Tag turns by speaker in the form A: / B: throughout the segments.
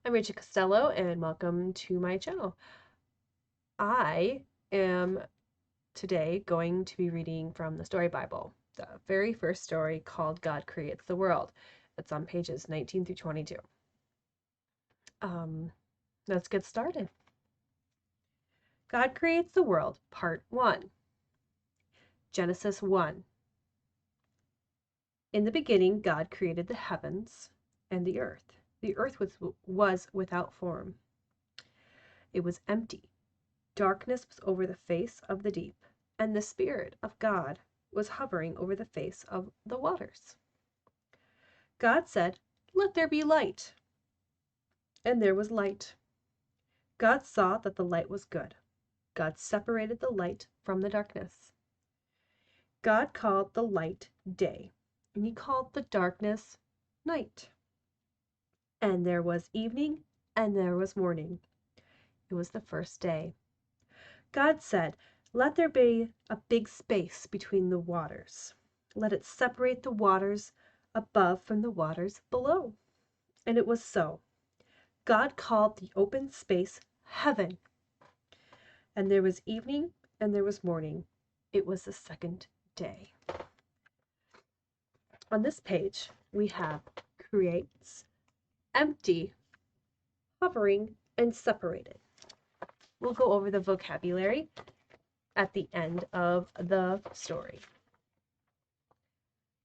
A: I'm Rachel Costello, and welcome to my channel. I am today going to be reading from the Story Bible, the very first story called God Creates the World. It's on pages 19 through 22. Let's get started. God Creates the World, Part 1. Genesis 1. In the beginning, God created the heavens and the earth. The earth was without form. It was empty. Darkness was over the face of the deep, and the Spirit of God was hovering over the face of the waters. God said, "Let there be light." And there was light. God saw that the light was good. God separated the light from the darkness. God called the light day, and he called the darkness night. And there was evening, and there was morning. It was the first day. God said, "Let there be a big space between the waters. Let it separate the waters above from the waters below." And it was so. God called the open space heaven. And there was evening and there was morning. It was the second day. On this page, we have creates, empty, hovering, and separated. We'll go over the vocabulary at the end of the story.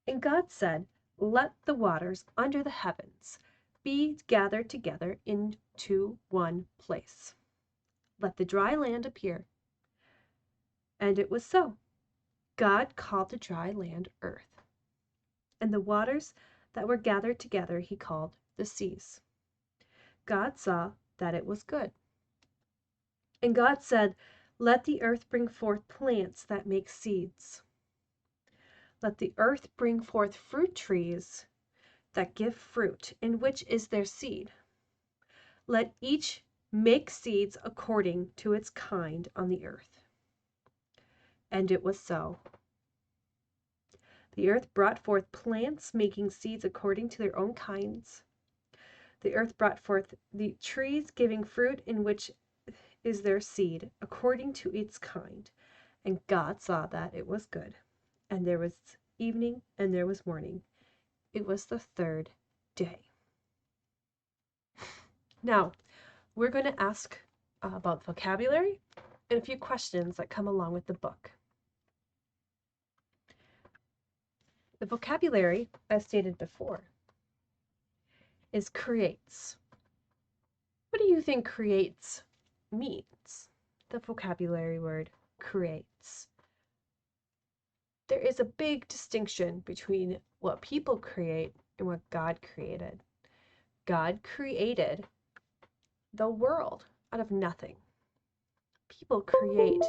A: And God said, "Let the waters under the heavens be gathered together into one place. Let the dry land appear." And it was so. God called the dry land earth, and the waters that were gathered together he called the seas. God saw that it was good. And God said, "Let the earth bring forth plants that make seeds. Let the earth bring forth fruit trees that give fruit, in which is their seed. Let each make seeds according to its kind on the earth." And it was so. The earth brought forth plants making seeds according to their own kinds. The earth brought forth the trees giving fruit, in which is their seed according to its kind. And God saw that it was good. And there was evening and there was morning. It was the third day. Now, we're going to ask about vocabulary and a few questions that come along with the book. The vocabulary, as stated before, is creates. What do you think creates means? The vocabulary word creates. There is a big distinction between what people create and what God created. God created the world out of nothing. People create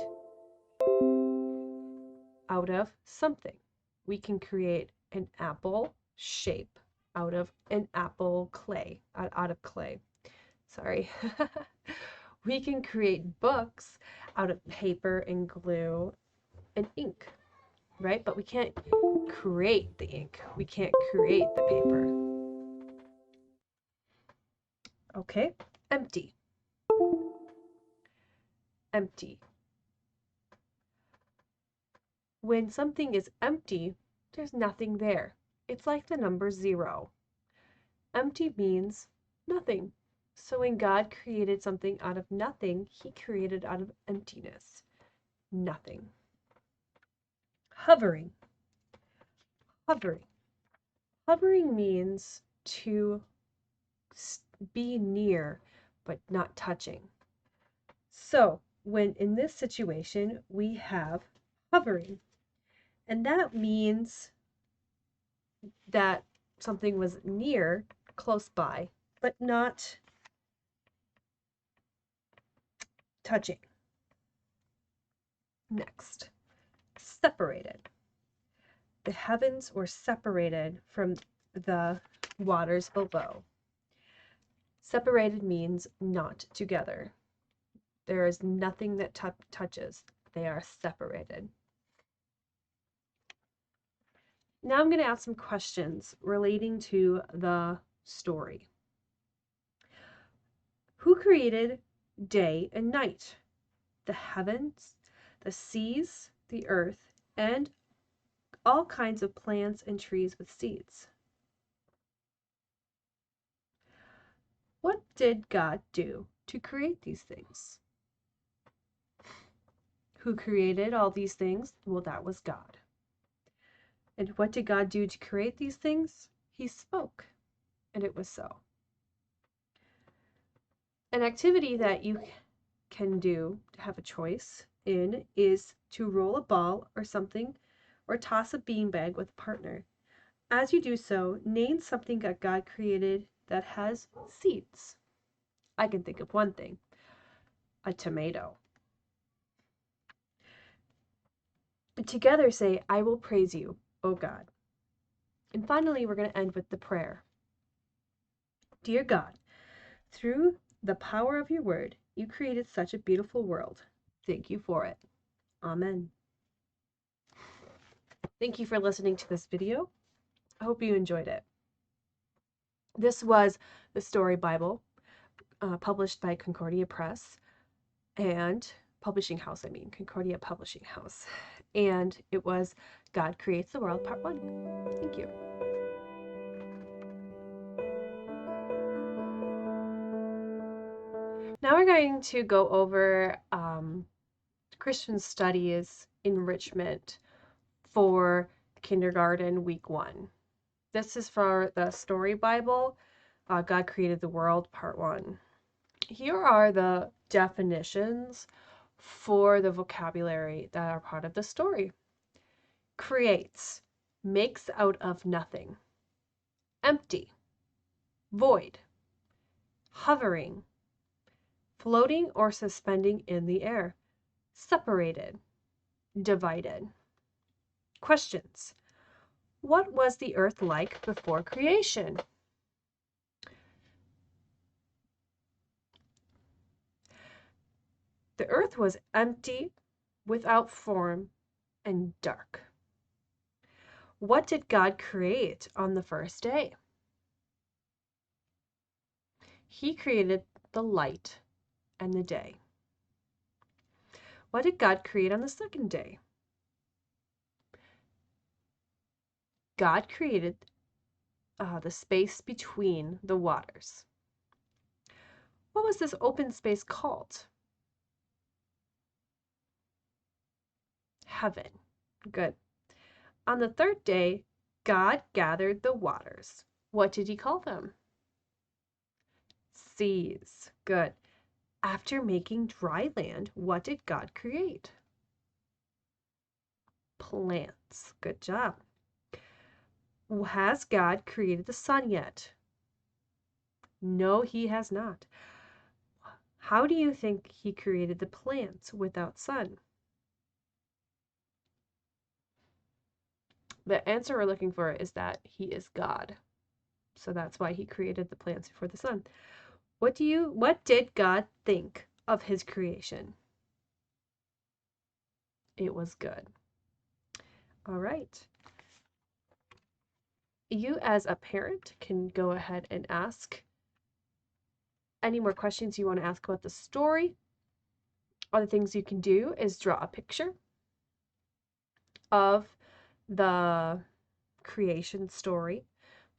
A: out of something. We can create an apple shape out of an apple clay, out of clay. Sorry. We can create books out of paper and glue and ink, right? But we can't create the ink. We can't create the paper. Okay, empty. Empty. When something is empty, there's nothing there. It's like the number 0. Empty means nothing. So when God created something out of nothing, he created out of emptiness. Nothing. Hovering. Hovering. Hovering means to be near but not touching. So when in this situation we have hovering, and that means that something was near, close by, but not touching. Next, separated. The heavens were separated from the waters below. Separated means not together. There is nothing that touches. They are separated. Now I'm going to ask some questions relating to the story. Who created day and night? The heavens, the seas, the earth, and all kinds of plants and trees with seeds. What did God do to create these things? Who created all these things? Well, that was God. And what did God do to create these things? He spoke, and it was so. An activity that you can do to have a choice in is to roll a ball or something, or toss a beanbag with a partner. As you do so, name something that God created that has seeds. I can think of one thing: a tomato. Together say, I will praise you, O God. And finally, we're going to end with the prayer. Dear God, through the power of your word, you created such a beautiful world. Thank you for it. Amen. Thank you for listening to this video. I hope you enjoyed it. This was the Story Bible, published by Concordia Press and Publishing House, Concordia Publishing House. And it was God Creates the World, Part 1. Thank you. Now we're going to go over Christian Studies Enrichment for Kindergarten Week 1. This is for the Story Bible, God Created the World, Part 1. Here are the definitions for the vocabulary that are part of the story. Creates, makes out of nothing. Empty, void, hovering, floating or suspending in the air. Separated, divided. Questions. What was the earth like before creation? The earth was empty, without form, and dark. What did God create on the first day? He created the light and the day. What did God create on the second day? God created the space between the waters. What was this open space called? Heaven. Good. On the third day, God gathered the waters. What did he call them? Seas. Good. After making dry land, what did God create? Plants. Good job. Has God created the sun yet? No, he has not. How do you think he created the plants without sun? The answer we're looking for is that he is God. So that's why he created the plants before the sun. What did God think of his creation? It was good. All right. You as a parent can go ahead and ask any more questions you want to ask about the story. Other things you can do is draw a picture of the creation story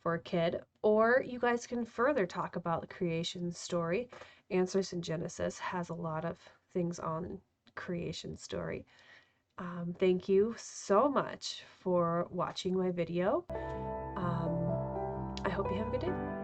A: for a kid, or you guys can further talk about the creation story. Answers in Genesis has a lot of things on creation story. Thank you so much for watching my video. I hope you have a good day.